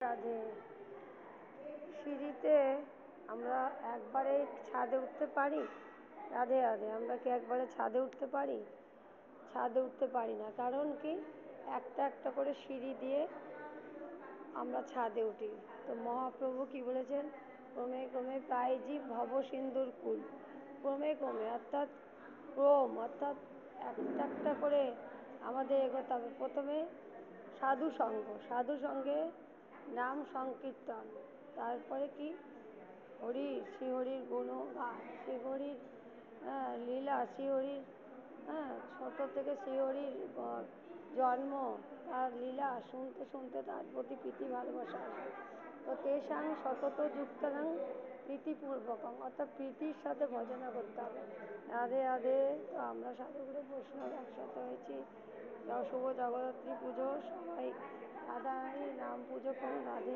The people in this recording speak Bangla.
রাধে। সিঁড়িতে আমরা একবারে ছাদে উঠতে পারি? রাধে রাধে। আমরা কি একবারে ছাদে উঠতে পারি? ছাদে উঠতে পারি না। কারণ কি, একটা একটা করে সিঁড়ি দিয়ে আমরা ছাদে উঠি। তো মহাপ্রভু কি বলেছেন? ক্রমে ক্রমে প্রায়জীব ভব সিন্ধুর কুল। ক্রমে ক্রমে অর্থাৎ অর্থাৎ একটা একটা করে আমাদের এগোতে হবে। প্রথমে সাধু সঙ্গ, সাধু সঙ্গে নাম সংকীর্তন, তারপরে কি শ্রীহরির গুণগান, শ্রীহরির লীলা, শ্রীহরির ছোটো থেকে শ্রীহরির জন্ম, তার লীলা শুনতে শুনতে তার প্রতি প্রীতি ভালোবাসা আসে। তো তেষাং সতত যুক্তানাং প্রীতিপূর্বকম, অর্থাৎ প্রীতির সাথে ভজনা করতে হবে। রাধে রাধে। তো আমরা সাধুগুরু বৈষ্ণব একসাথে হয়েছি। শুভ জগদ্ধাত্রী পুজো, সবাই রাধারানীর নাম পুজো করুন। রাধে।